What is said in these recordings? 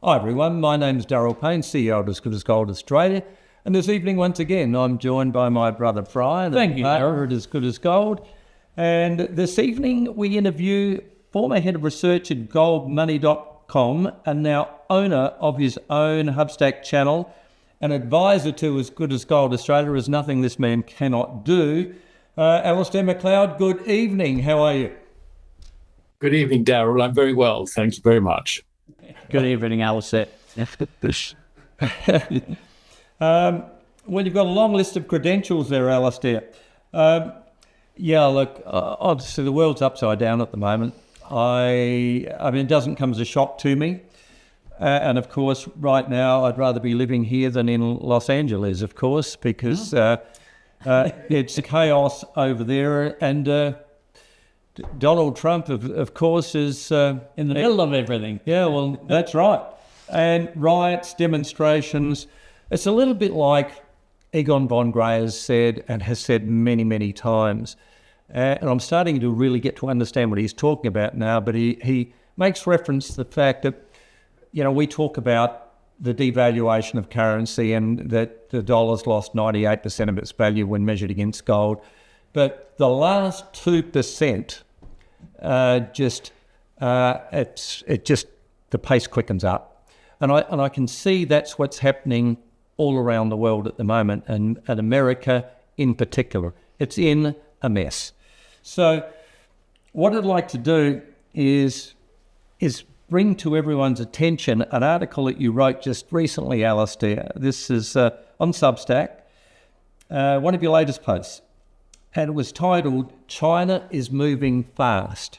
Hi everyone, my name is Darryl Panes, CEO of As Good as Gold Australia, and this evening once again I'm joined by my brother Brian. Thank you, Darryl. At As Good as Gold, and this evening we interview former head of research at goldmoney.com and now owner of his own Hubstack channel, an advisor to As Good as Gold Australia. Is nothing this man cannot do. Alasdair Macleod, good evening, how are you? Good evening, Darryl. I'm very well, thank you very much. Good evening, Alasdair. Well, you've got a long list of credentials there, Alasdair. Obviously the world's upside down at the moment. I mean, it doesn't come as a shock to me. And of course, right now, I'd rather be living here than in Los Angeles, of course, because it's chaos over there. And Donald Trump, of course, is in the middle of everything. Yeah, well, that's right. And riots, demonstrations. It's a little bit like Egon von Grey has said and has said many, many times. And I'm starting to really get to understand what he's talking about now, but he makes reference to the fact that, you know, we talk about the devaluation of currency and that the dollar's lost 98% of its value when measured against gold. But the last 2%, the pace quickens up. And I can see that's what's happening all around the world at the moment, and America in particular. It's in a mess. So what I'd like to do is bring to everyone's attention an article that you wrote just recently, Alasdair. This is on Substack, one of your latest posts. And it was titled, "China is Moving Fast."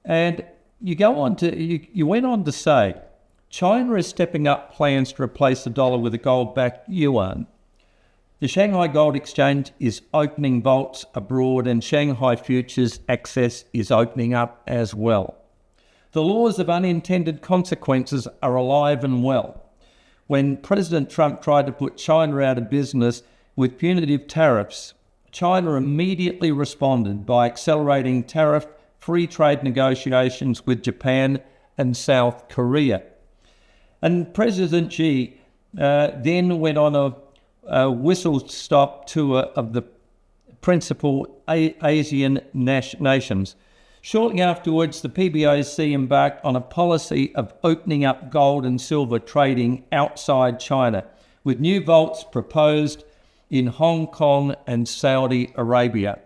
And you went on to say, China is stepping up plans to replace the dollar with a gold-backed Yuan. The Shanghai Gold Exchange is opening vaults abroad, and Shanghai Futures access is opening up as well. The laws of unintended consequences are alive and well. When President Trump tried to put China out of business with punitive tariffs, China immediately responded by accelerating tariff-free trade negotiations with Japan and South Korea. And President Xi then went on a whistle-stop tour of the principal ASEAN nations. Shortly afterwards, the PBOC embarked on a policy of opening up gold and silver trading outside China, with new vaults proposed in Hong Kong and Saudi Arabia.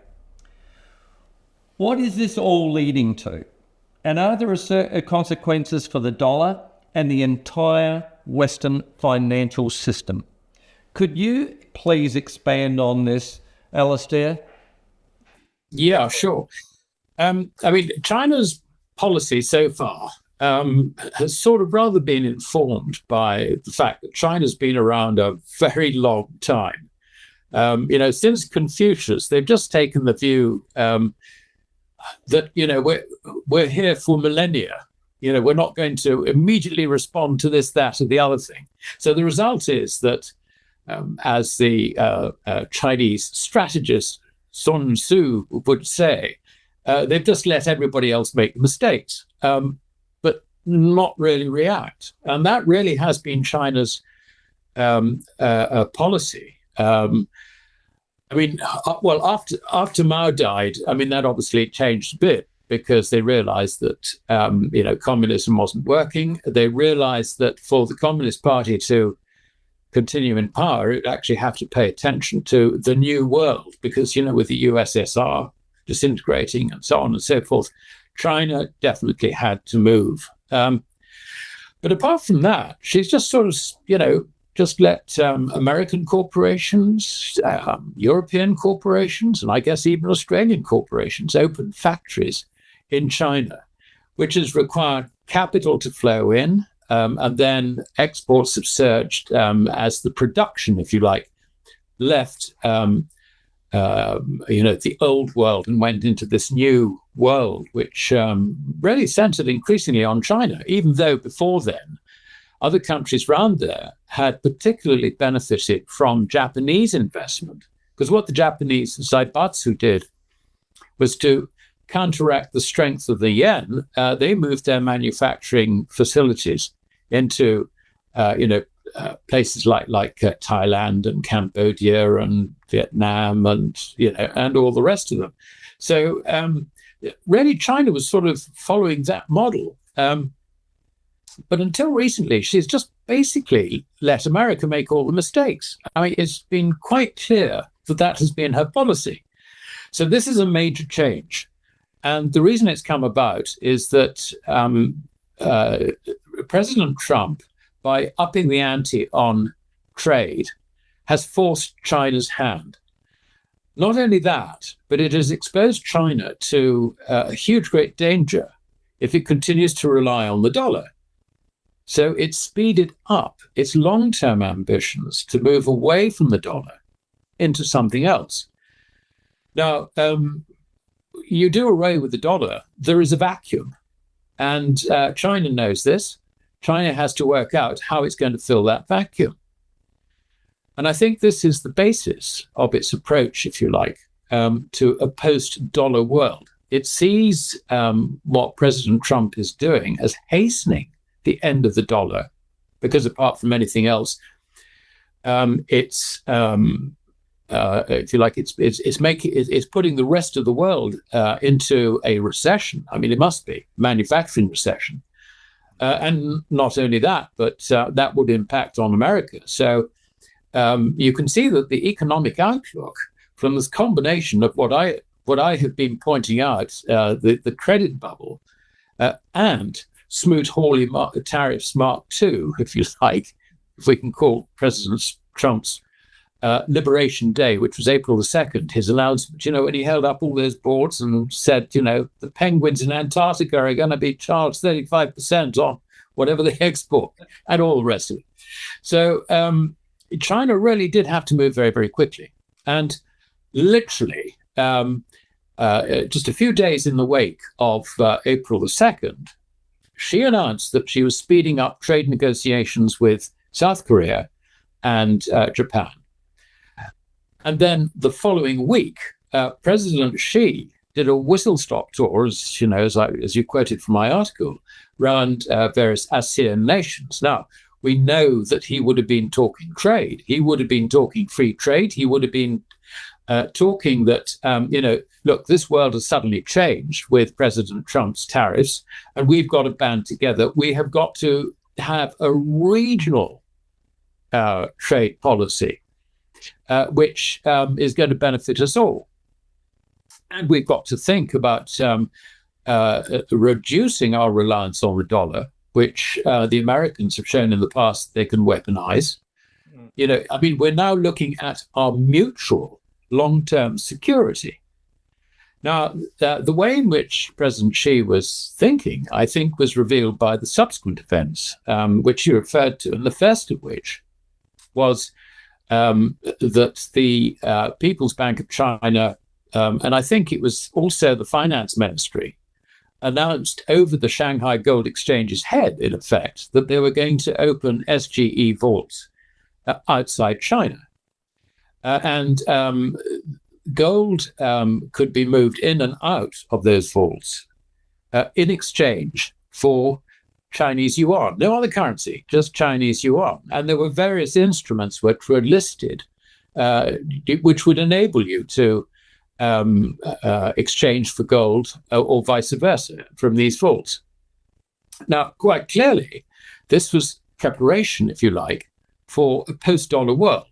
What is this all leading to? And are there consequences for the dollar and the entire Western financial system? Could you please expand on this, Alasdair? Yeah, sure. China's policy so far has sort of rather been informed by the fact that China's been around a very long time. Since Confucius, they've just taken the view that, we're here for millennia. We're not going to immediately respond to this, that, or the other thing. So the result is that, as the Chinese strategist Sun Tzu would say, they've just let everybody else make mistakes, but not really react. And that really has been China's policy. After Mao died, that obviously changed a bit because they realized that, communism wasn't working. They realized that for the Communist Party to continue in power, it actually had to pay attention to the new world because, with the USSR disintegrating and so on and so forth, China definitely had to move. But apart from that, she's just sort of, just let American corporations, European corporations, and I guess even Australian corporations open factories in China, which has required capital to flow in, and then exports have surged as the production, if you like, left the old world and went into this new world, which really centered increasingly on China, even though before then, other countries around there had particularly benefited from Japanese investment. Because what the Japanese Zaibatsu did was to counteract the strength of the yen. They moved their manufacturing facilities into, places like Thailand and Cambodia and Vietnam and and all the rest of them. So really, China was sort of following that model. But until recently, she's just basically let America make all the mistakes. I mean, it's been quite clear that has been her policy. So this is a major change. And the reason it's come about is that President Trump, by upping the ante on trade, has forced China's hand. Not only that, but it has exposed China to a huge, great danger if it continues to rely on the dollar. So it's speeded up its long-term ambitions to move away from the dollar into something else. Now, you do away with the dollar, there is a vacuum. And China knows this. China has to work out how it's going to fill that vacuum. And I think this is the basis of its approach, if you like, to a post-dollar world. It sees what President Trump is doing as hastening the end of the dollar, because apart from anything else, it's if you like, it's putting the rest of the world into a recession. I mean, it must be manufacturing recession, and not only that, but that would impact on America. So you can see that the economic outlook from this combination of what I have been pointing out, the credit bubble, and Smoot-Hawley tariffs Mark II, if you like, if we can call President Trump's Liberation Day, which was April the 2nd, his announcement, when he held up all those boards and said, the penguins in Antarctica are going to be charged 35% on whatever they export and all the rest of it. So China really did have to move very, very quickly. And literally, just a few days in the wake of April the 2nd, she announced that she was speeding up trade negotiations with South Korea and Japan. And then the following week, President Xi did a whistle-stop tour, as you quoted from my article, around various ASEAN nations. Now, we know that he would have been talking trade. He would have been talking free trade. He would have been talking that, look, this world has suddenly changed with President Trump's tariffs, and we've got to band together. We have got to have a regional trade policy, which is going to benefit us all. And we've got to think about reducing our reliance on the dollar, which the Americans have shown in the past they can weaponize. We're now looking at our mutual long-term security. Now, the way in which President Xi was thinking, I think, was revealed by the subsequent events, which you referred to, and the first of which was that the People's Bank of China, and I think it was also the Finance Ministry, announced over the Shanghai Gold Exchange's head, in effect, that they were going to open SGE vaults outside China. And gold could be moved in and out of those vaults in exchange for Chinese yuan, no other currency, just Chinese yuan. And there were various instruments which were listed, which would enable you to exchange for gold or vice versa from these vaults. Now, quite clearly, this was preparation, if you like, for a post-dollar world.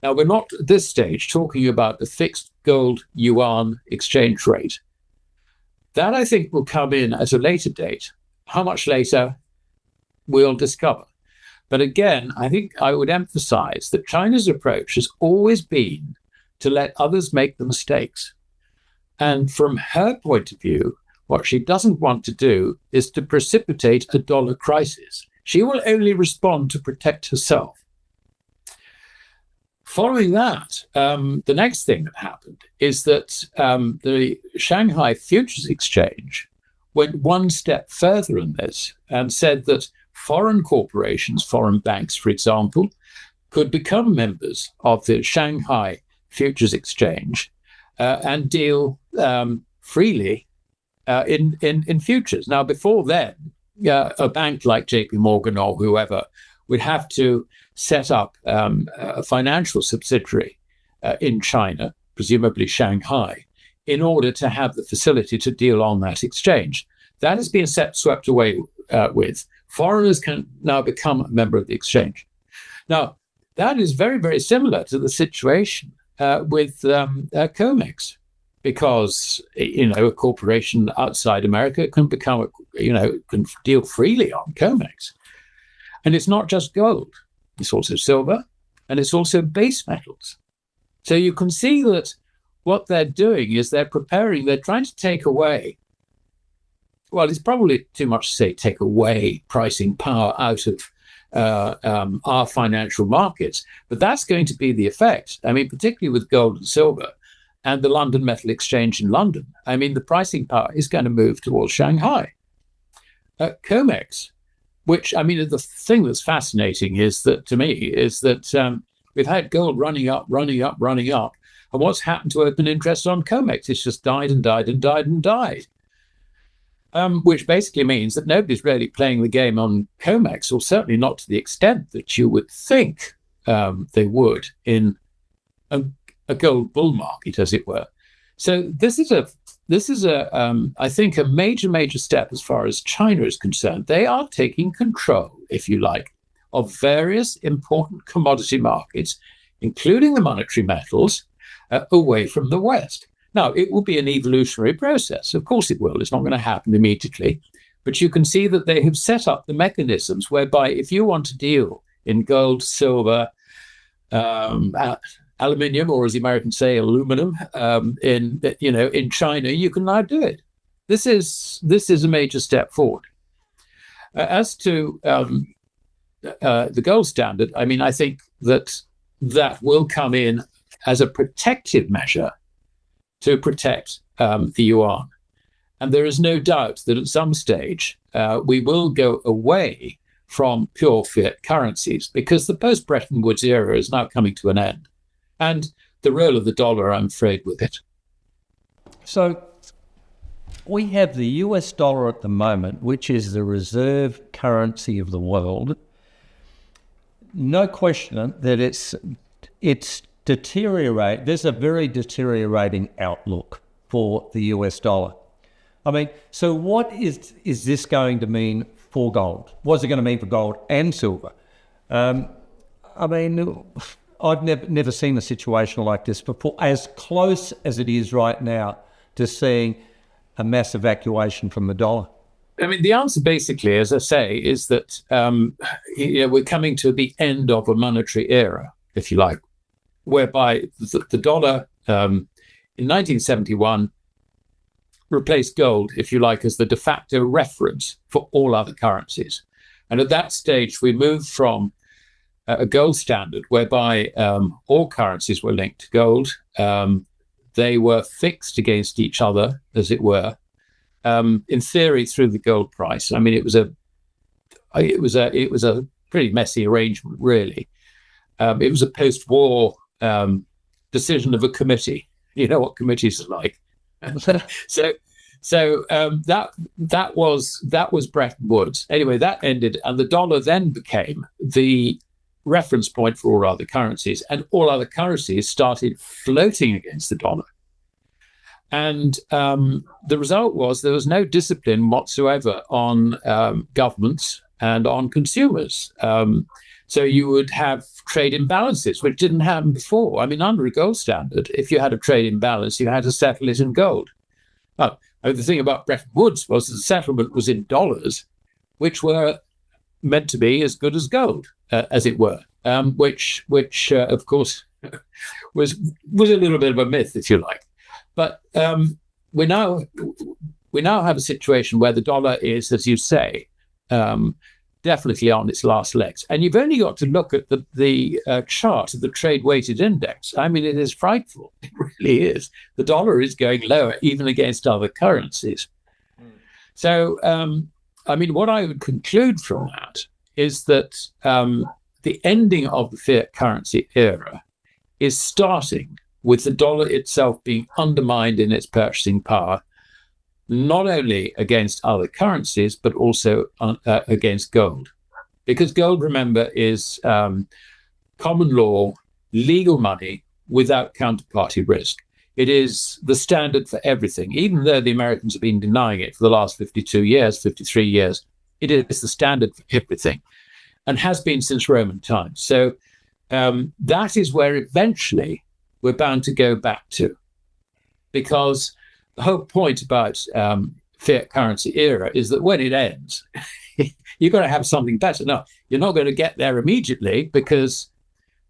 Now, we're not at this stage talking about the fixed gold yuan exchange rate. That, I think, will come in at a later date. How much later, we'll discover. But again, I think I would emphasize that China's approach has always been to let others make the mistakes. And from her point of view, what she doesn't want to do is to precipitate a dollar crisis. She will only respond to protect herself. Following that, the next thing that happened is that the Shanghai Futures Exchange went one step further in this and said that foreign corporations, foreign banks, for example, could become members of the Shanghai Futures Exchange and deal freely in futures. Now, before then, a bank like JP Morgan or whoever would have to set up a financial subsidiary in China, presumably Shanghai, in order to have the facility to deal on that exchange. That has been swept away with. Foreigners can now become a member of the exchange. Now, that is very, very similar to the situation with COMEX, because a corporation outside America can become, can deal freely on COMEX. And it's not just gold; it's also silver, and it's also base metals. So you can see that what they're doing is they're trying to take away. Well, it's probably too much to say take away pricing power out of our financial markets, but that's going to be the effect. I mean, particularly with gold and silver and the London Metal Exchange in London. I mean, the pricing power is going to move towards Shanghai. COMEX, which, I mean, the thing that's fascinating is that we've had gold running up, and what's happened to open interest on COMEX? It's just died and died and died and died. Which basically means that nobody's really playing the game on COMEX, or certainly not to the extent that you would think they would in a gold bull market, as it were. So this is I think, a major step as far as China is concerned. They are taking control, if you like, of various important commodity markets, including the monetary metals, away from the West. Now, it will be an evolutionary process. Of course it will. It's not going to happen immediately. But you can see that they have set up the mechanisms whereby if you want to deal in gold, silver, aluminium, or as the Americans say, aluminum, in China, you can now do it. This is a major step forward. As to the gold standard, I mean, I think that will come in as a protective measure to protect the yuan. And there is no doubt that at some stage we will go away from pure fiat currencies, because the post-Bretton Woods era is now coming to an end. And the role of the dollar, I'm afraid, with it. So we have the US dollar at the moment, which is the reserve currency of the world. No question that it's deteriorate. There's a very deteriorating outlook for the US dollar. I mean, so what is this going to mean for gold? What's it going to mean for gold and silver? I mean, I've never seen a situation like this before, as close as it is right now to seeing a mass evacuation from the dollar. I mean, the answer basically, as I say, is that we're coming to the end of a monetary era, if you like, whereby the dollar in 1971 replaced gold, if you like, as the de facto reference for all other currencies. And at that stage, we moved from a gold standard whereby all currencies were linked to gold. They were fixed against each other, as it were, in theory through the gold price. I mean, it was a pretty messy arrangement, really. It was a post-war decision of a committee. You know what committees are like. So that was Bretton Woods. Anyway, that ended, and the dollar then became the reference point for all other currencies, and all other currencies started floating against the dollar. And the result was there was no discipline whatsoever on governments and on consumers. So you would have trade imbalances, which didn't happen before. I mean, under a gold standard, if you had a trade imbalance, you had to settle it in gold. Well, the thing about Bretton Woods was that the settlement was in dollars, which were meant to be as good as gold, as it were, which of course was a little bit of a myth, if you like. But we now have a situation where the dollar is, as you say, definitely on its last legs. And you've only got to look at the chart of the trade-weighted index. I mean, it is frightful. It really is. The dollar is going lower, even against other currencies. So, I mean, what I would conclude from that is that the ending of the fiat currency era is starting with the dollar itself being undermined in its purchasing power not only against other currencies, but also against gold. Because gold, remember, is common law, legal money without counterparty risk. It is the standard for everything, even though the Americans have been denying it for the last 52 years, 53 years. It is the standard for everything and has been since Roman times. So that is where eventually we're bound to go back to, because the whole point about fiat currency era is that when it ends, you've got to have something better. Now, you're not going to get there immediately because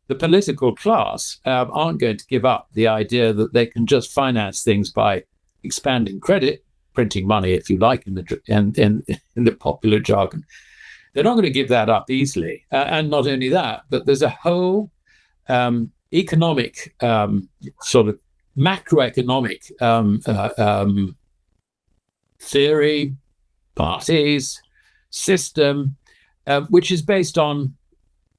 the political class aren't going to give up the idea that they can just finance things by expanding credit, printing money, if you like, in the popular jargon. They're not going to give that up easily. And not only that, but there's a whole economic, sort of macroeconomic theory, parties, system, which is based on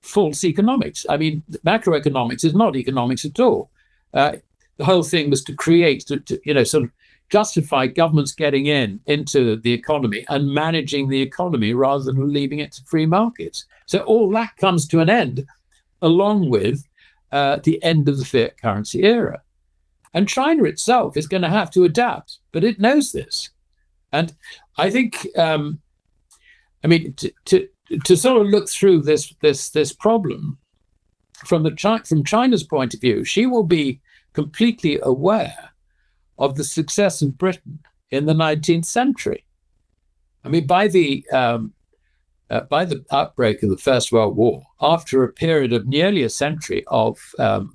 false economics. I mean, macroeconomics is not economics at all. The whole thing was to create, to sort of justify governments getting into the economy and managing the economy rather than leaving it to free markets. So all that comes to an end, along with the end of the fiat currency era. And China itself is going to have to adapt, but it knows this. And I think, to sort of look through this problem from China's point of view, she will be completely aware of the success of Britain in the 19th century. I mean, by the outbreak of the First World War, after a period of nearly a century of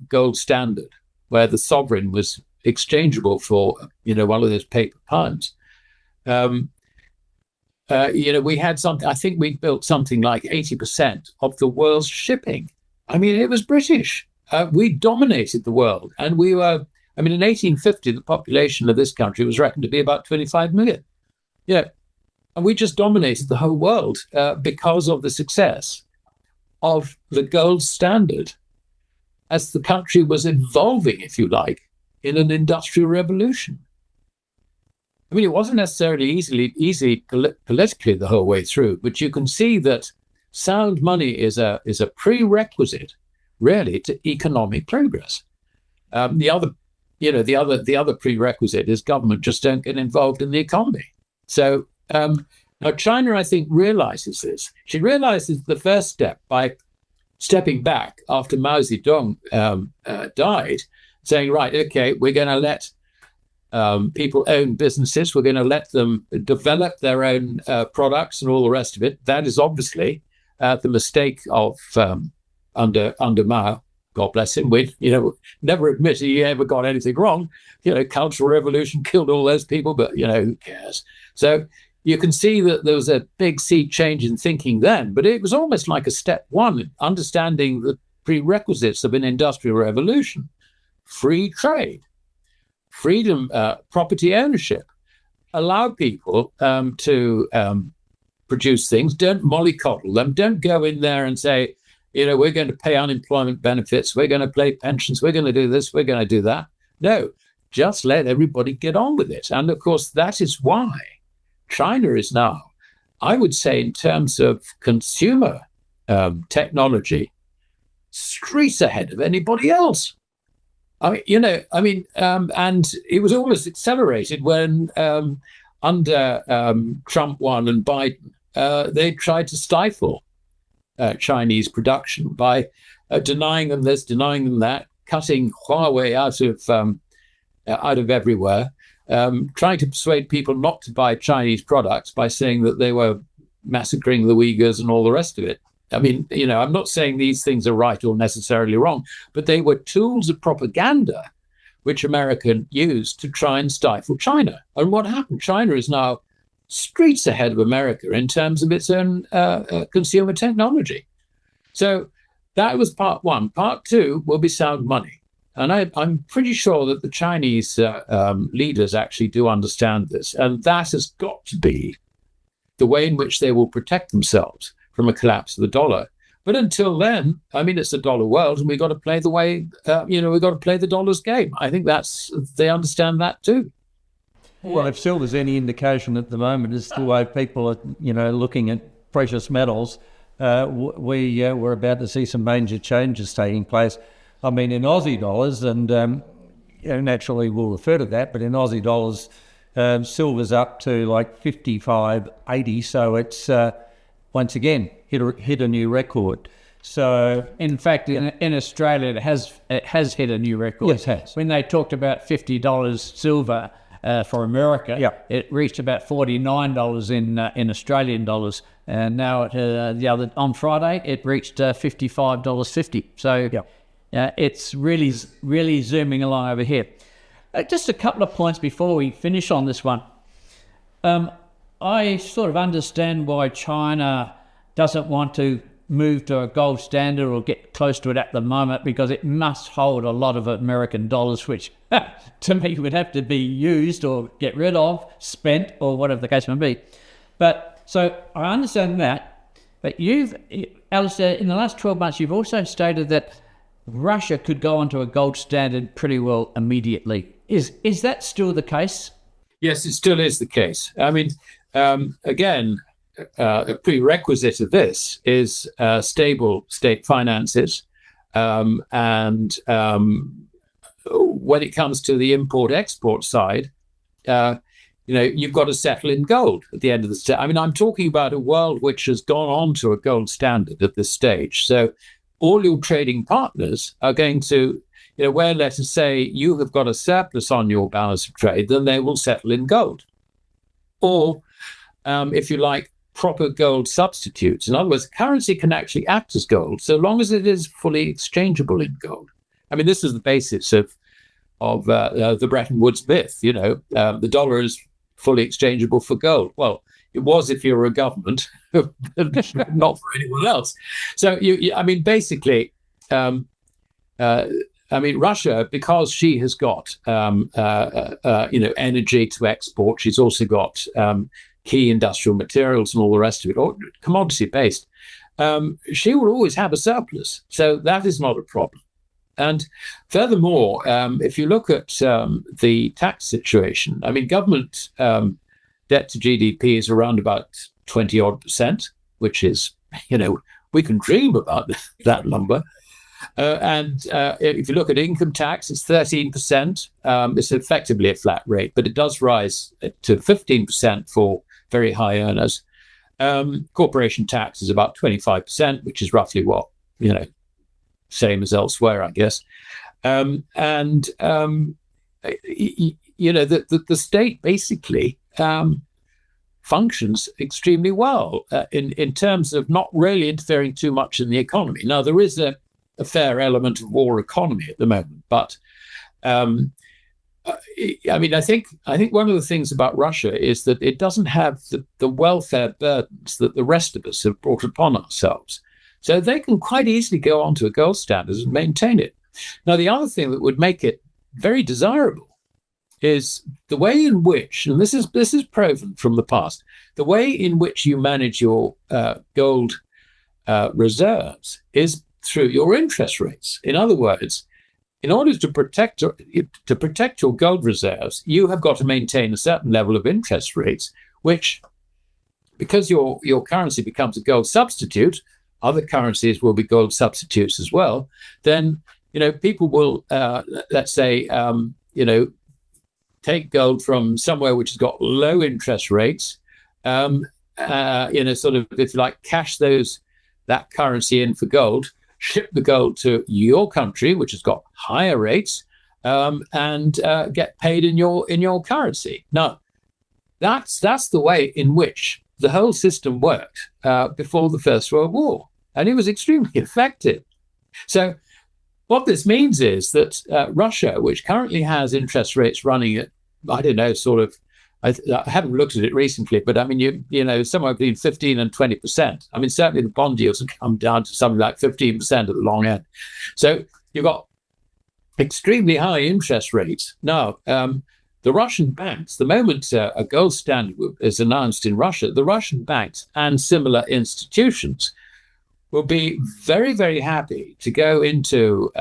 gold standard, where the sovereign was exchangeable for one of those paper pounds, we had something. I think we built something like 80% of the world's shipping. I mean, it was British. We dominated the world, and we were. I mean, in 1850, the population of this country was reckoned to be about 25 million. And we just dominated the whole world because of the success of the gold standard as the country was evolving, if you like, in an industrial revolution. I mean, it wasn't necessarily easy politically the whole way through, but you can see that sound money is a prerequisite, really, to economic progress. The other prerequisite is government just don't get involved in the economy. So now China, I think, realizes this. She realizes the first step by stepping back after Mao Zedong died, saying, right, okay, we're going to let people own businesses. We're going to let them develop their own products and all the rest of it. That is obviously the mistake of under Mao. God bless him. We, never admitted he ever got anything wrong. Cultural Revolution killed all those people, but who cares? So you can see that there was a big sea change in thinking then, but it was almost like a step one, understanding the prerequisites of an industrial revolution: free trade, freedom, property ownership, allow people to produce things, don't mollycoddle them, don't go in there and say, we're going to pay unemployment benefits, we're going to pay pensions, we're going to do this, we're going to do that. No, just let everybody get on with it. And of course, that is why China is now, I would say, in terms of consumer technology, streets ahead of anybody else. And it was almost accelerated when under Trump 1 and Biden, they tried to stifle Chinese production by denying them this, denying them that, cutting Huawei out of everywhere, trying to persuade people not to buy Chinese products by saying that they were massacring the Uyghurs and all the rest of it. I mean, I'm not saying these things are right or necessarily wrong, but they were tools of propaganda which America used to try and stifle China. And what happened? China is now streets ahead of America in terms of its own consumer technology. So that was part one. Part two will be sound money. And I'm pretty sure that the Chinese leaders actually do understand this. And that has got to be the way in which they will protect themselves from a collapse of the dollar. But until then, I mean, it's a dollar world, and we've got to play the way, we've got to play the dollar's game. I think they understand that too. Well, if silver's any indication at the moment as to the way people are, looking at precious metals, we're about to see some major changes taking place. I mean, in Aussie dollars, and naturally we'll refer to that, but in Aussie dollars, silver's up to like 55.80, so it's once again hit a new record. So, in fact, in Australia, it has hit a new record. Yes, it has. When they talked about $50 silver for America, Yeah. it reached about $49 in Australian dollars, and now on Friday it reached $55.50. So, it's really zooming along over here. Just a couple of points before we finish on this one. I sort of understand why China doesn't want to move to a gold standard or get close to it at the moment, because it must hold a lot of American dollars, which to me would have to be used or get rid of, spent, or whatever the case may be. But so I understand that. But Alasdair, in the last 12 months, you've also stated that Russia could go onto a gold standard pretty well immediately. Is that still the case? Yes, it still is the case. I mean, again, a prerequisite of this is stable state finances, and when it comes to the import-export side, you've got to settle in gold at the end of the day. I mean, I'm talking about a world which has gone on to a gold standard at this stage. So all your trading partners are going to, where, let us say, you have got a surplus on your balance of trade, then they will settle in gold. Or, if you like, proper gold substitutes. In other words, currency can actually act as gold so long as it is fully exchangeable in gold. I mean, this is the basis of the Bretton Woods myth. The dollar is fully exchangeable for gold. Well, it was if you were a government, not for anyone else. So, basically, Russia, because she has got, energy to export, she's also got key industrial materials and all the rest of it, or commodity-based, she will always have a surplus. So that is not a problem. And furthermore, if you look at the tax situation, I mean, government debt to GDP is around about 20-odd%, which is, we can dream about that number. And if you look at income tax, it's 13%. It's effectively a flat rate, but it does rise to 15% for very high earners. Corporation tax is about 25%, which is roughly what, same as elsewhere, I guess. The state basically functions extremely well in terms of not really interfering too much in the economy. Now, there is a fair element of war economy at the moment, but I think one of the things about Russia is that it doesn't have the welfare burdens that the rest of us have brought upon ourselves. So they can quite easily go onto a gold standard and maintain it. Now, the other thing that would make it very desirable is the way in which, and this is proven from the past, the way in which you manage your gold reserves is through your interest rates. In other words, in order to protect your gold reserves, you have got to maintain a certain level of interest rates, which, because your currency becomes a gold substitute, other currencies will be gold substitutes as well. Then people will, let's say, take gold from somewhere which has got low interest rates, sort of, if you like, cash that currency in for gold, ship the gold to your country, which has got higher rates, and get paid in your currency. Now, that's the way in which the whole system worked before the First World War, and it was extremely effective. So what this means is that Russia, which currently has interest rates running at, I don't know, sort of, I haven't looked at it recently, but I mean, somewhere between 15 and 20%. I mean, certainly the bond yields have come down to something like 15% at the long end. So you've got extremely high interest rates. Now, the Russian banks, the moment a gold standard is announced in Russia, the Russian banks and similar institutions will be very, very happy to go into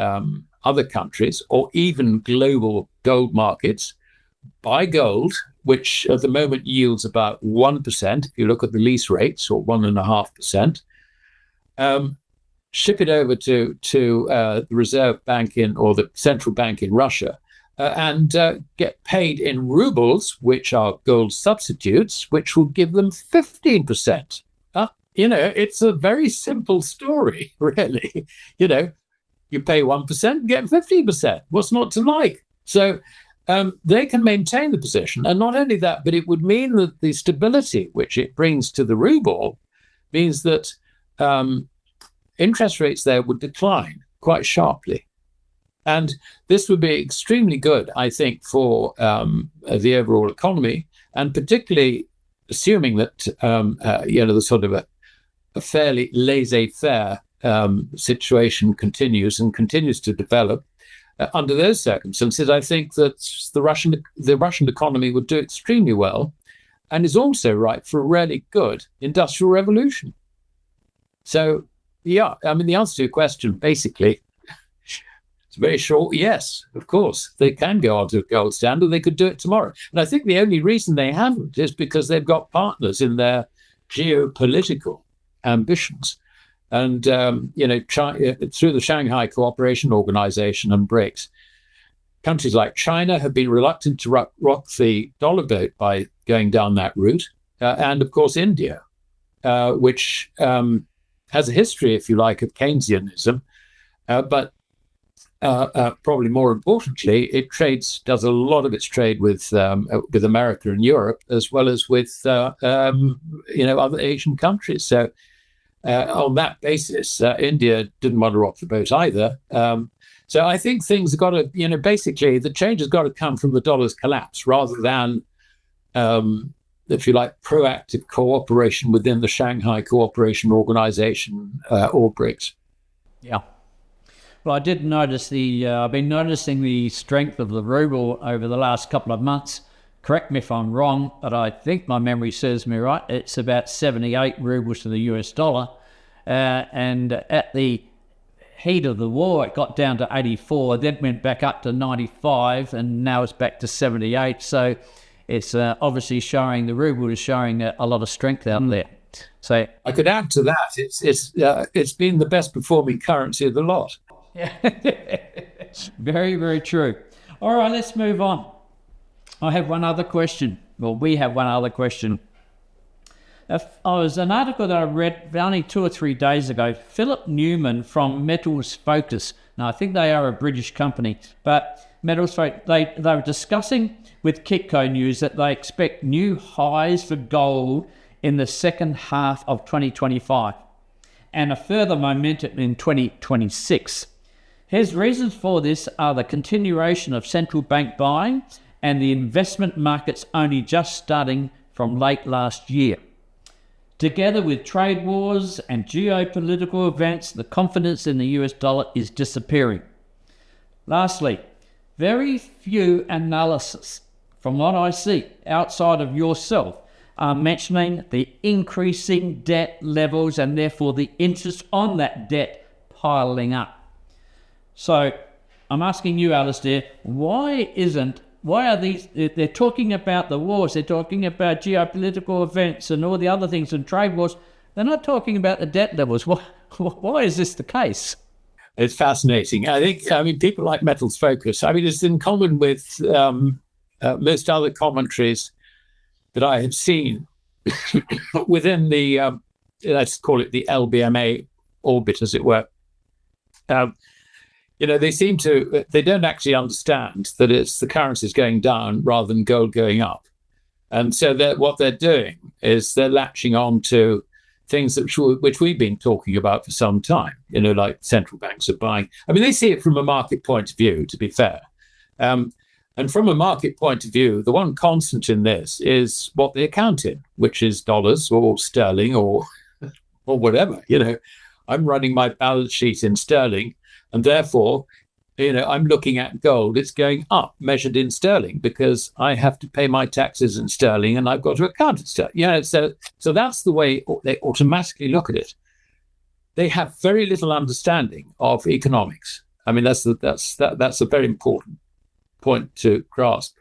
other countries or even global gold markets buy gold, which at the moment yields about 1%, if you look at the lease rates, or 1.5%, ship it over to the Reserve Bank or the central bank in Russia, and get paid in rubles, which are gold substitutes, which will give them 15%. It's a very simple story, really. You pay 1%, get 15%. What's not to like? So they can maintain the position. And not only that, but it would mean that the stability which it brings to the ruble means that interest rates there would decline quite sharply. And this would be extremely good, I think, for the overall economy, and particularly assuming that, the sort of a fairly laissez-faire situation continues to develop. Under those circumstances, I think that the Russian economy would do extremely well, and is also ripe for a really good industrial revolution. So, yeah, I mean, the answer to your question, basically, it's very short. Yes, of course, they can go on to a gold standard. They could do it tomorrow. And I think the only reason they haven't is because they've got partners in their geopolitical ambitions. And, China, through the Shanghai Cooperation Organization and BRICS, countries like China have been reluctant to rock the dollar boat by going down that route. And, of course, India, which has a history, if you like, of Keynesianism, but probably more importantly, it does a lot of its trade with America and Europe, as well as with other Asian countries. So on that basis, India didn't want to rock the boat either. So I think things have got to, basically the change has got to come from the dollar's collapse rather than, if you like, proactive cooperation within the Shanghai Cooperation Organization or BRICS. Yeah. Well, I did notice I've been noticing the strength of the ruble over the last couple of months. Correct me if I'm wrong, but I think my memory serves me right. It's about 78 rubles to the US dollar. And at the heat of the war, it got down to 84, then went back up to 95, and now it's back to 78. So it's obviously showing, the ruble is showing a lot of strength out there. So I could add to that. It's been the best performing currency of the lot. Yeah, very, very true. All right, let's move on. I have one other question. Well, we have one other question. Was an article that I read only 2 or 3 days ago. Philip Newman from Metals Focus. Now, I think they are a British company, but Metals Focus, they were discussing with Kitco News that they expect new highs for gold in the second half of 2025 and a further momentum in 2026. His reasons for this are the continuation of central bank buying and the investment markets only just starting from late last year. Together with trade wars and geopolitical events, the confidence in the US dollar is disappearing. Lastly, very few analysis, from what I see, outside of yourself, are mentioning the increasing debt levels and therefore the interest on that debt piling up. So I'm asking you, Alasdair, why are these, they're talking about the wars, they're talking about geopolitical events and all the other things and trade wars, they're not talking about the debt levels. Why is this the case? It's fascinating. I mean, people like Metals Focus, it's in common with most other commentaries that I have seen within the, let's call it the LBMA orbit, as it were. They don't actually understand that it's the currencies going down rather than gold going up. And so what they're doing is they're latching on to things which we've been talking about for some time, like central banks are buying. I mean, they see it from a market point of view, to be fair. And from a market point of view, the one constant in this is what they account in, which is dollars or sterling or whatever. I'm running my balance sheet in sterling, and therefore, I'm looking at gold. It's going up, measured in sterling, because I have to pay my taxes in sterling, and I've got to account in sterling. So that's the way they automatically look at it. They have very little understanding of economics. I mean, that's a very important point to grasp.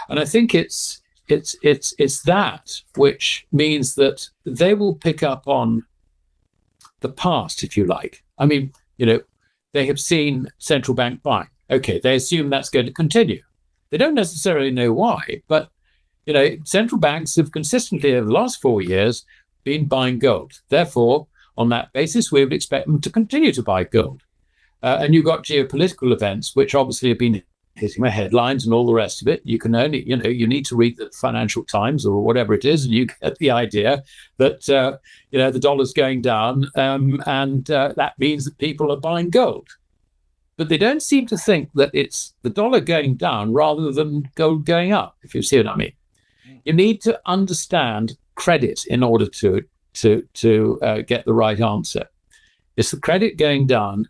And I think it's that which means that they will pick up on the past, if you like. I mean, they have seen central bank buying. Okay, they assume that's going to continue. They don't necessarily know why, but central banks have consistently over the last 4 years been buying gold. Therefore, on that basis, we would expect them to continue to buy gold. And you've got geopolitical events, which obviously have been hitting the headlines and all the rest of it. You can only, you need to read the Financial Times or whatever it is, and you get the idea that, the dollar's going down, and that means that people are buying gold. But they don't seem to think that it's the dollar going down rather than gold going up, if you see what I mean. You need to understand credit in order to get the right answer. It's the credit going down.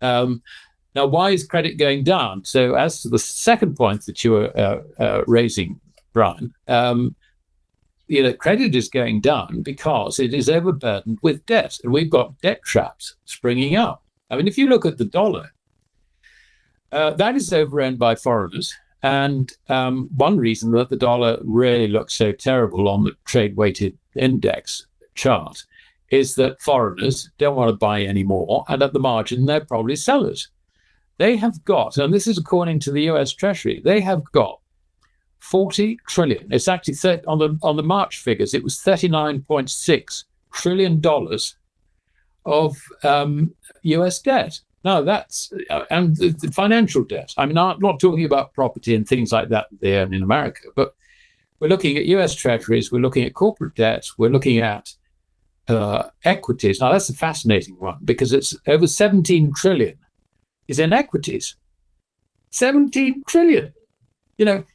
Now, why is credit going down? So as to the second point that you were raising, Brian, credit is going down because it is overburdened with debt. And we've got debt traps springing up. I mean, if you look at the dollar, that is overowned by foreigners. And one reason that the dollar really looks so terrible on the trade-weighted index chart is that foreigners don't want to buy anymore. And at the margin, they're probably sellers. They have got, and this is according to the US Treasury, they have got 40 trillion. It's actually on the March figures, it was $39.6 trillion of US debt. Now that's, and the financial debt. I mean, I'm not talking about property and things like that they earn in America, but we're looking at US Treasuries, we're looking at corporate debt, we're looking at equities. Now that's a fascinating one because it's over 17 trillion is in equities. 17 trillion,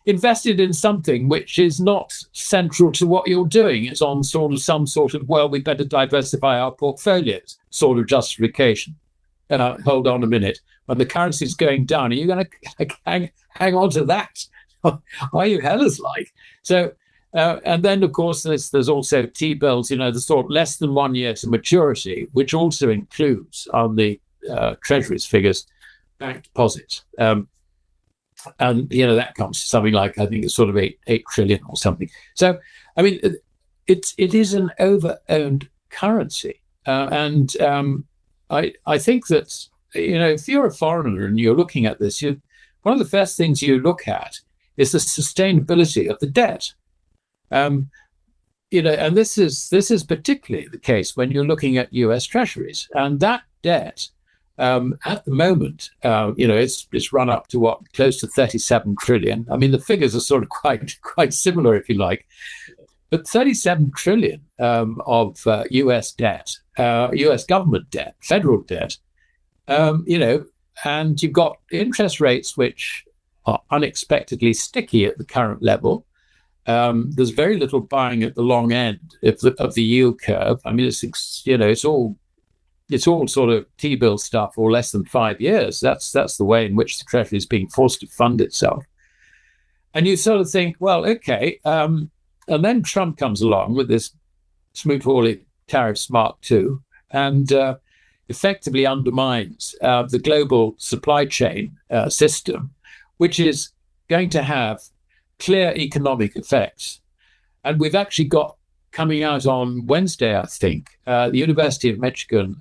invested in something which is not central to what you're doing. It's on some sort of, well, we better diversify our portfolios sort of justification. Hold on a minute. When the currency is going down, are you going to hang on to that? Are you hellers like? So, and then, of course, there's also T-bills, the sort of less than 1 year to maturity, which also includes on the Treasury's figures, bank deposits. And, that comes to something like, I think it's sort of 8 trillion or something. So, I mean, it is an over-owned currency. And I think that, if you're a foreigner and you're looking at this, one of the first things you look at is the sustainability of the debt. And this is particularly the case when you're looking at US Treasuries. And that debt, at the moment, it's run up to close to 37 trillion. I mean, the figures are sort of quite similar, if you like. But 37 trillion of US debt, US government debt, federal debt, and you've got interest rates which are unexpectedly sticky at the current level. There's very little buying at the long end of the yield curve. I mean, it's all sort of T-bill stuff or less than 5 years. That's the way in which the Treasury is being forced to fund itself. And you sort of think, well, okay. And then Trump comes along with this smooth-hauling tariffs Mark II and effectively undermines the global supply chain system, which is going to have clear economic effects. And we've actually got coming out on Wednesday, I think, the University of Michigan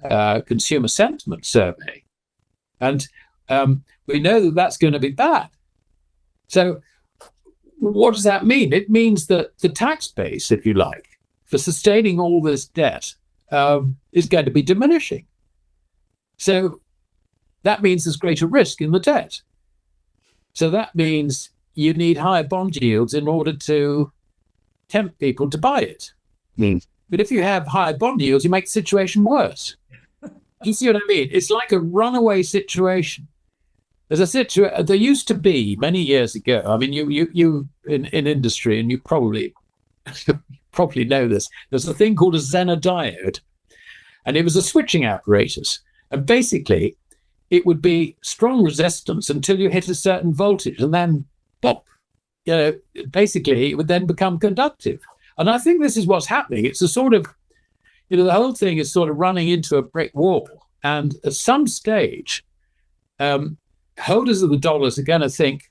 Consumer Sentiment Survey. And we know that that's going to be bad. So what does that mean? It means that the tax base, if you like, for sustaining all this debt is going to be diminishing. So that means there's greater risk in the debt. So that means you need higher bond yields in order to tempt people to buy it. But if you have higher bond yields, you make the situation worse. You see what I mean? It's like a runaway situation. There used to be many years ago. I mean, you in industry, and you probably know this. There's a thing called a Zener diode, and it was a switching apparatus. And basically, it would be strong resistance until you hit a certain voltage, and then pop. Basically, it would then become conductive. And I think this is what's happening. It's a sort of, the whole thing is sort of running into a brick wall. And at some stage, holders of the dollars are going to think,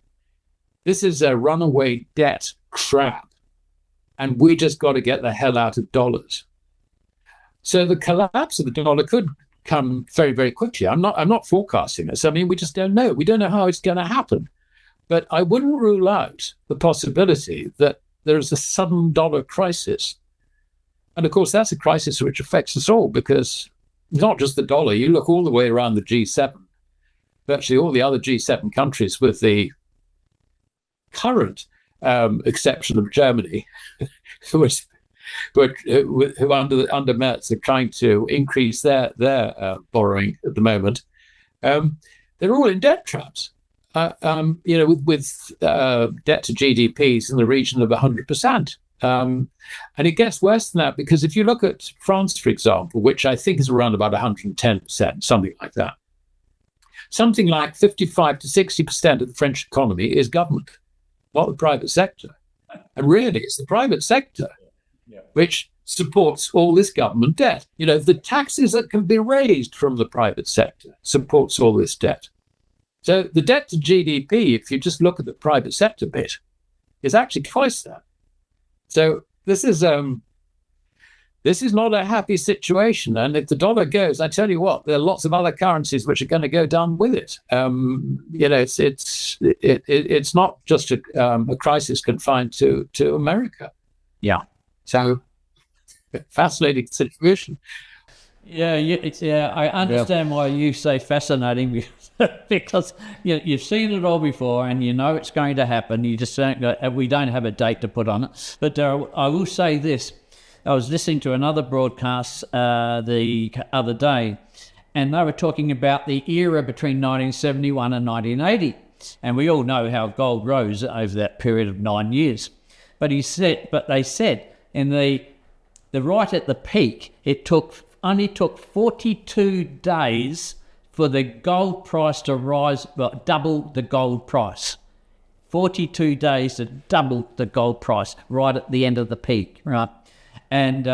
This is a runaway debt trap, and we just got to get the hell out of dollars. So the collapse of the dollar could come very, very quickly. I'm not forecasting this. I mean, we just don't know. We don't know how it's going to happen. But I wouldn't rule out the possibility that there is a sudden dollar crisis. And of course, that's a crisis which affects us all, because not just the dollar. You look all the way around the G7, virtually all the other G7 countries, with the current exception of Germany, who under Merz are trying to increase their borrowing at the moment. They're all in debt traps. With debt to GDPs in the region of 100%. And it gets worse than that, because if you look at France, for example, which I think is around about 110%, something like that, something like 55 to 60% of the French economy is government, not the private sector. And really, it's the private sector which supports all this government debt. The taxes that can be raised from the private sector supports all this debt. So the debt to GDP, if you just look at the private sector bit, is actually twice that. So this is not a happy situation. And if the dollar goes, I tell you what, there are lots of other currencies which are going to go down with it. It's not just a crisis confined to America. Yeah. So fascinating situation. I understand why you say fascinating, because you've seen it all before, and you know it's going to happen. You just we don't have a date to put on it. But Darryl, I will say this: I was listening to another broadcast the other day, and they were talking about the era between 1971 and 1980, and we all know how gold rose over that period of 9 years. But they said in the right at the peak, it only took 42 days for the gold price to rise, double the gold price. 42 days to double the gold price right at the end of the peak, right? And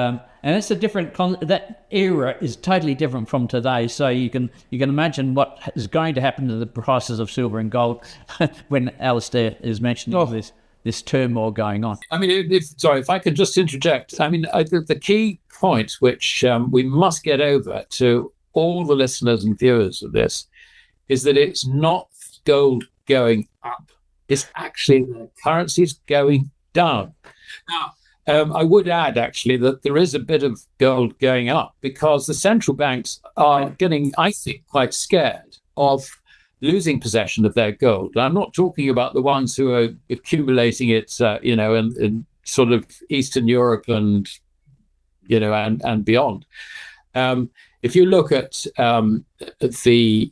it's a different that era is totally different from today. So you can imagine what is going to happen to the prices of silver and gold when Alasdair is mentioning this turmoil going on. I mean, if I could just interject, I mean, I think the key point which we must get over to all the listeners and viewers of this is that it's not gold going up. It's actually the currencies going down. Now, I would add, actually, that there is a bit of gold going up because the central banks are getting, I think, quite scared of losing possession of their gold. I'm not talking about the ones who are accumulating it, in sort of Eastern Europe and beyond. If you look at the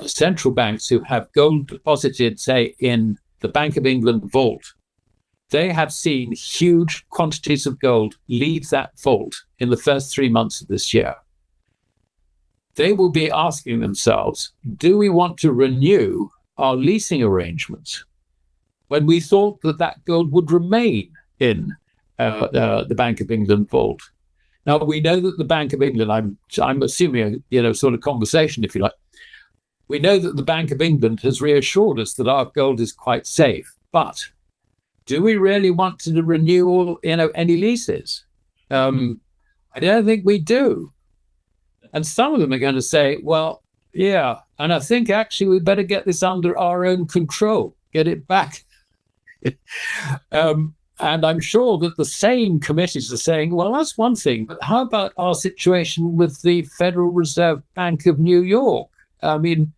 central banks who have gold deposited, say, in the Bank of England vault, they have seen huge quantities of gold leave that vault in the first 3 months of this year. They will be asking themselves, do we want to renew our leasing arrangements when we thought that gold would remain in the Bank of England vault? Now, we know that the Bank of England, I'm assuming a sort of conversation, if you like. We know that the Bank of England has reassured us that our gold is quite safe. But do we really want to renew any leases? I don't think we do. And some of them are going to say, well, yeah, and I think actually we better get this under our own control, get it back. And I'm sure that the same committees are saying, well, that's one thing, but how about our situation with the Federal Reserve Bank of New York? I mean,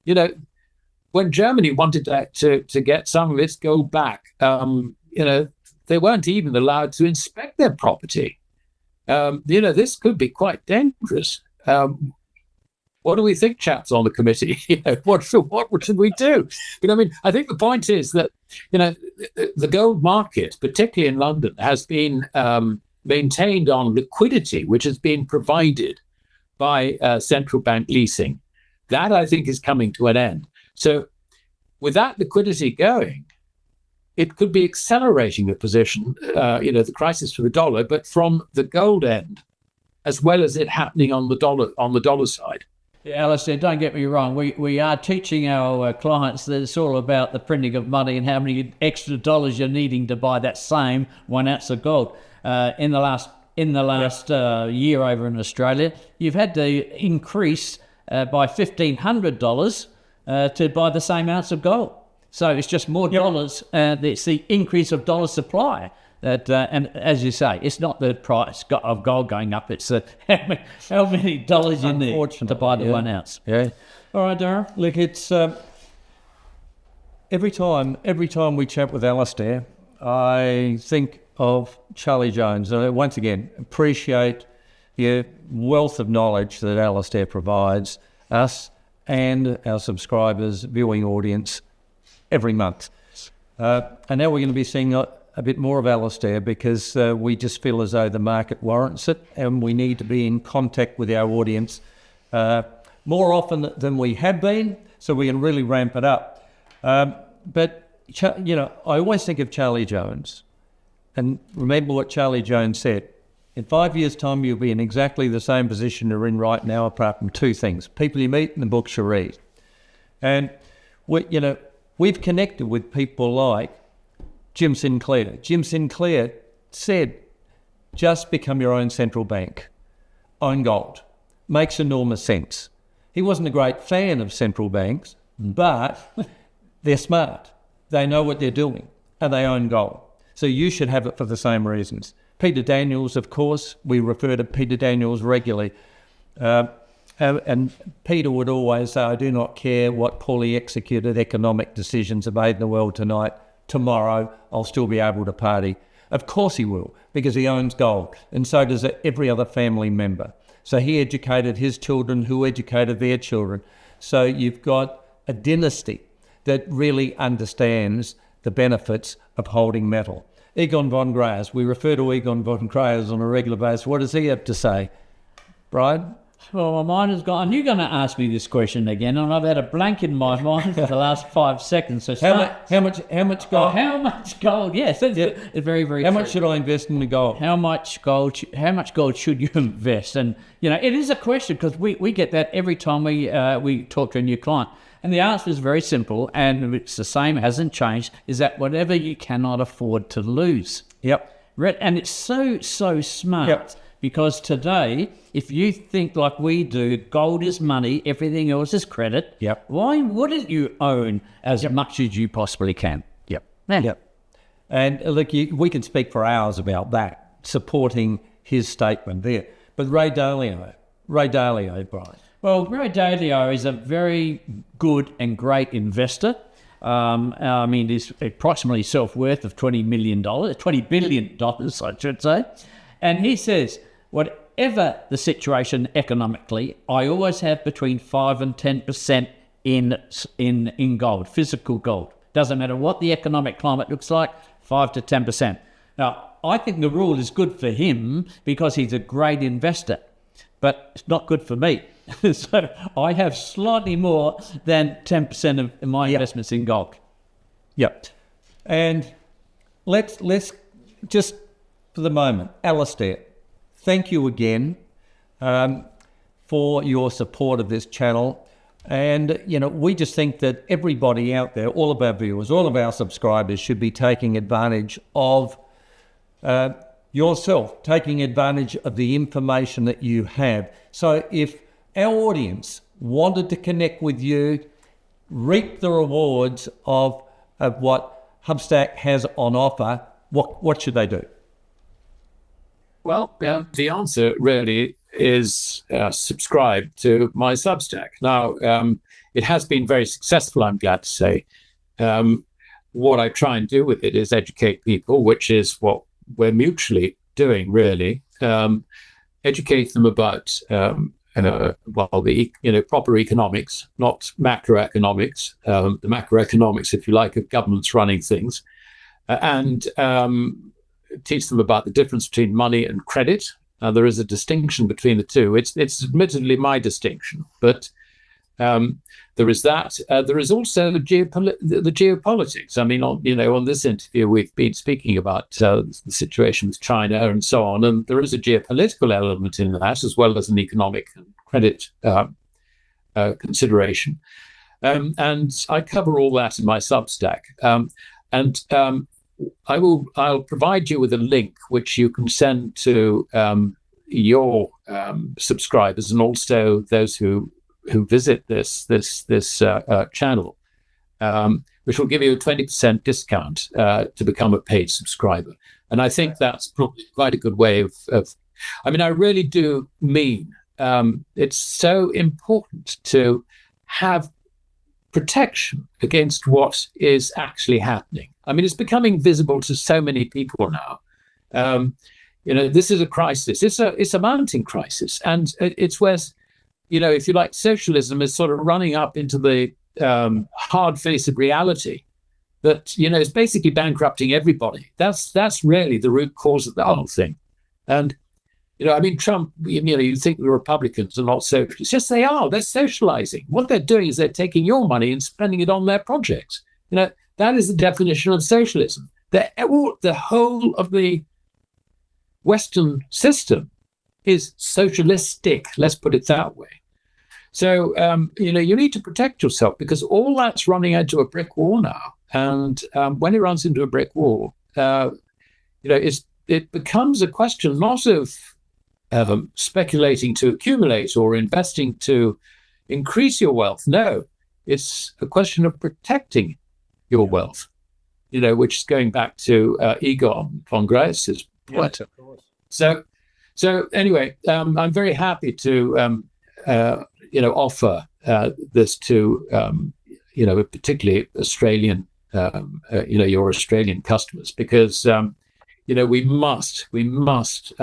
when Germany wanted to get some of its gold back, they weren't even allowed to inspect their property. This could be quite dangerous. What do we think, chaps on the committee? What should we do? I think the point is that, the gold market, particularly in London, has been maintained on liquidity, which has been provided by central bank leasing. That, I think, is coming to an end. So with that liquidity going, it could be accelerating the position, the crisis for the dollar, but from the gold end, as well as it happening on the dollar side. Yeah, Alasdair, don't get me wrong. We are teaching our clients that it's all about the printing of money and how many extra dollars you're needing to buy that same 1 ounce of gold. In the last year over in Australia, you've had to increase by $1,500 to buy the same ounce of gold. So it's just more dollars. It's the increase of dollar supply. That and as you say, it's not the price of gold going up. It's how many dollars you need to buy the 1 ounce. Yeah. All right, Darryl. Look, it's every time we chat with Alasdair, I think of Charlie Jones. Once again, appreciate the wealth of knowledge that Alasdair provides us and our subscribers, viewing audience, every month. And now we're going to be seeing a bit more of Alasdair because we just feel as though the market warrants it, and we need to be in contact with our audience more often than we have been, so we can really ramp it up. But I always think of Charlie Jones, and remember what Charlie Jones said. In 5 years' time, you'll be in exactly the same position you're in right now, apart from two things: people you meet and the books you read. And we've connected with people like Jim Sinclair. Jim Sinclair said, just become your own central bank. Own gold. Makes enormous sense. He wasn't a great fan of central banks, but they're smart. They know what they're doing, and they own gold. So you should have it for the same reasons. Peter Daniels, of course, we refer to Peter Daniels regularly. And Peter would always say, I do not care what poorly executed economic decisions are made in the world tonight. Tomorrow, I'll still be able to party. Of course he will, because he owns gold, and so does every other family member. So he educated his children, who educated their children. So you've got a dynasty that really understands the benefits of holding metal. Egon von Greyerz, we refer to Egon von Greyerz on a regular basis. What does he have to say? Brian? Well, my mind has gone. You're going to ask me this question again, and I've had a blank in my mind for the last 5 seconds. So how much gold? How much gold? Yes, it's very, very. How much should I invest in the gold? How much gold should you invest? And it is a question, because we get that every time we talk to a new client, and the answer is very simple, and it's the same, hasn't changed. Is that whatever you cannot afford to lose? Yep. And it's so smart. Yep. Because today, if you think like we do, gold is money, everything else is credit. Yep. Why wouldn't you own as much as you possibly can? Yep. Man. Yep. And look, we can speak for hours about that, supporting his statement there. But Ray Dalio, Brian. Well, Ray Dalio is a very good and great investor. He's approximately self-worth of $20 billion, I should say. And he says, whatever the situation economically, I always have between 5 and 10% in gold, physical gold. Doesn't matter what the economic climate looks like, 5 to 10%. Now, I think the rule is good for him because he's a great investor, but it's not good for me. So I have slightly more than 10% of my investments in gold. Yep. And let's just, for the moment, Alasdair, thank you again for your support of this channel. And, we just think that everybody out there, all of our viewers, all of our subscribers should be taking advantage of yourself, taking advantage of the information that you have. So if our audience wanted to connect with you, reap the rewards of what Hubstack has on offer, what should they do? Well, the answer really is subscribe to my Substack. Now, it has been very successful, I'm glad to say. What I try and do with it is educate people, which is what we're mutually doing, really. Educate them about the proper economics, not macroeconomics. The macroeconomics, if you like, of governments running things, and teach them about the difference between money and credit. There is a distinction between the two. It's admittedly my distinction, but there is that. There is also the geopolitics. I mean, on this interview, we've been speaking about the situation with China and so on, and there is a geopolitical element in that, as well as an economic and credit consideration. And I cover all that in my Substack. I'll provide you with a link which you can send to your subscribers and also those who visit this channel, which will give you a 20% discount to become a paid subscriber. And I think that's probably quite a good way of I mean, I really do mean it's so important to have protection against what is actually happening. I mean, it's becoming visible to so many people now. This is a crisis. It's a mounting crisis, and it's where, if you like, socialism is sort of running up into the hard face of reality that it's basically bankrupting everybody. That's really the root cause of the whole thing. And I mean, Trump, you think the Republicans are not socialists. Yes, they are. They're socializing. What they're doing is they're taking your money and spending it on their projects. That is the definition of socialism. The whole of the Western system is socialistic. Let's put it that way. So, you need to protect yourself because all that's running into a brick wall now. And when it runs into a brick wall, it becomes a question not of speculating to accumulate or investing to increase your wealth. No, it's a question of protecting your wealth, which is going back to Egon von Graeus's point. So anyway, I'm very happy to, offer this to, particularly Australian, your Australian customers, because, we must,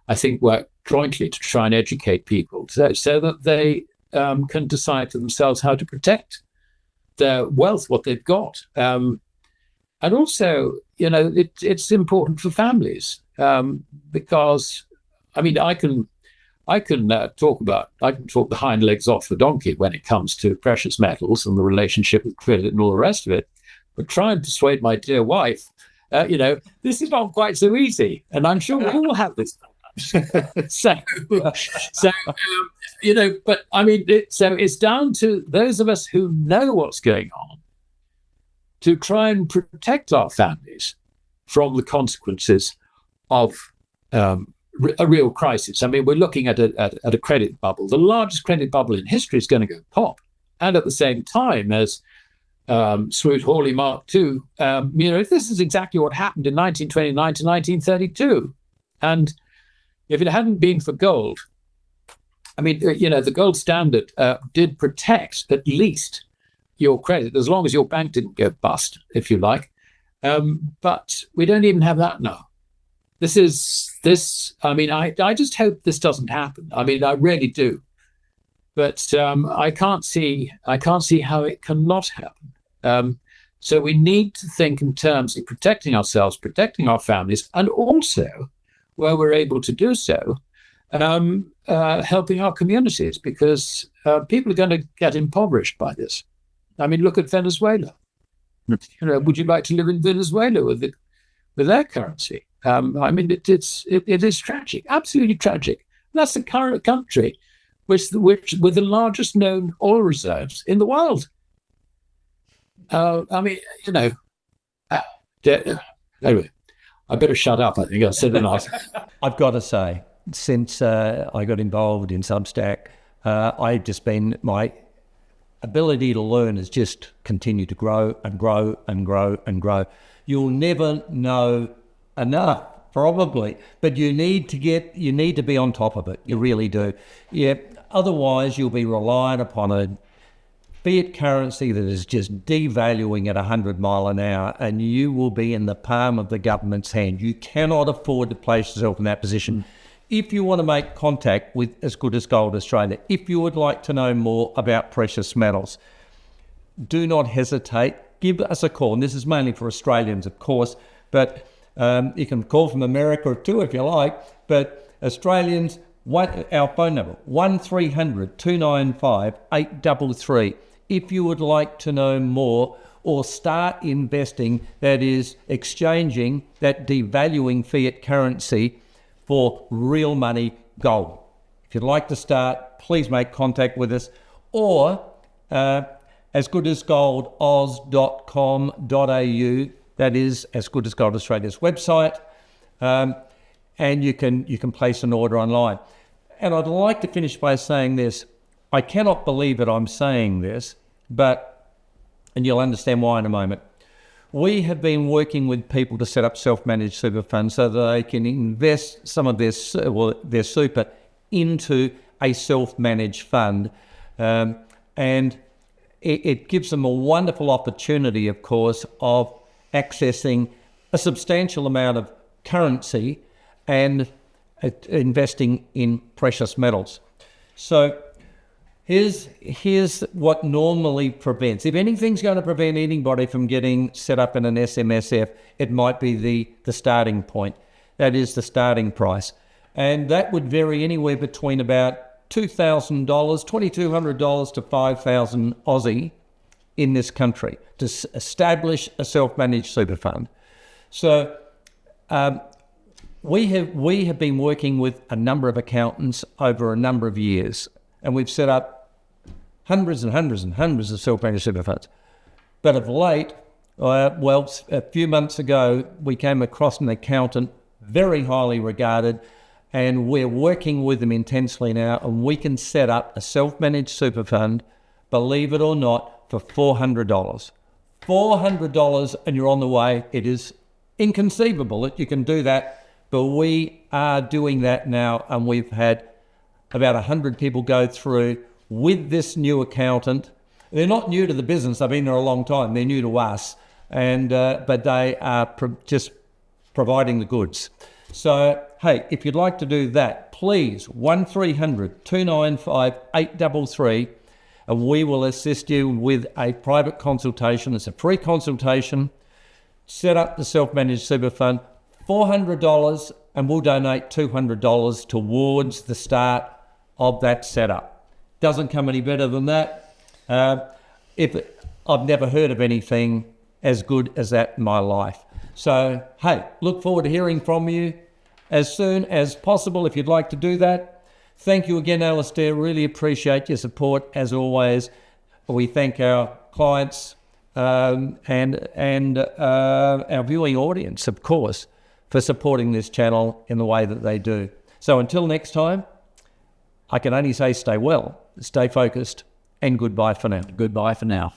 I think, work jointly to try and educate people so that they can decide for themselves how to protect their wealth, what they've got. And also, it's important for families because, I mean, I can talk the hind legs off the donkey when it comes to precious metals and the relationship with credit and all the rest of it. But try and persuade my dear wife, this is not quite so easy. And I'm sure we all have this. But I mean, it's down to those of us who know what's going on to try and protect our families from the consequences of a real crisis. I mean, we're looking at a credit bubble. The largest credit bubble in history is going to go pop. And at the same time, as Smoot Hawley Mark II, this is exactly what happened in 1929 to 1932. And if it hadn't been for gold, I mean, the gold standard did protect at least your credit, as long as your bank didn't go bust, if you like. But we don't even have that now. I mean, I just hope this doesn't happen. I mean, I really do. But I can't see how it cannot happen. So we need to think in terms of protecting ourselves, protecting our families, and also, where we're able to do so, helping our communities, because people are going to get impoverished by this. I mean, look at Venezuela. Would you like to live in Venezuela with their currency? I mean, it is tragic, absolutely tragic. And that's the current country with the largest known oil reserves in the world. I mean, anyway, I better shut up. I think I said enough. I've got to say, since I got involved in Substack, my ability to learn has just continued to grow and grow and grow and grow. You'll never know enough, probably, but you need to be on top of it. You really do. Yeah. Otherwise, you'll be reliant upon a fiat currency that is just devaluing at 100 miles an hour, and you will be in the palm of the government's hand. You cannot afford to place yourself in that position. If you want to make contact with As Good as Gold Australia, if you would like to know more about precious metals, do not hesitate. Give us a call. And this is mainly for Australians, of course, but you can call from America too if you like. But Australians, our phone number, 1300 295 833. If you would like to know more or start investing, that is exchanging that devaluing fiat currency for real money, gold. If you'd like to start, please make contact with us. or asgoodasgoldoz.com.au. That is As Good As Gold Australia's website, and you can place an order online. And I'd like to finish by saying this. I cannot believe that I'm saying this, and you'll understand why in a moment. We have been working with people to set up self-managed super funds so that they can invest some of their super into a self-managed fund. And it gives them a wonderful opportunity, of course, of accessing a substantial amount of currency and investing in precious metals. So here's what normally prevents. If anything's going to prevent anybody from getting set up in an SMSF, it might be the starting point. That is the starting price. And that would vary anywhere between about $2,000, $2,200 to 5,000 Aussie in this country to establish a self-managed super fund. So we have been working with a number of accountants over a number of years, and we've set up hundreds and hundreds and hundreds of self-managed super funds. But of late, a few months ago, we came across an accountant, very highly regarded, and we're working with them intensely now, and we can set up a self-managed super fund, believe it or not, for $400. $400, and you're on the way. It is inconceivable that you can do that, but we are doing that now, and we've had about 100 people go through with this new accountant. They're not new to the business. They've been there a long time. They're new to us, and but they are just providing the goods. So, hey, if you'd like to do that, please, 1300 295 833, and we will assist you with a private consultation. It's a free consultation. Set up the self-managed super fund, $400, and we'll donate $200 towards the start of that setup. Doesn't come any better than that. I've never heard of anything as good as that in my life. So, hey, look forward to hearing from you as soon as possible if you'd like to do that. Thank you again, Alasdair. Really appreciate your support as always. We thank our clients and our viewing audience, of course, for supporting this channel in the way that they do. So until next time, I can only say stay well, stay focused, and goodbye for now. Goodbye for now.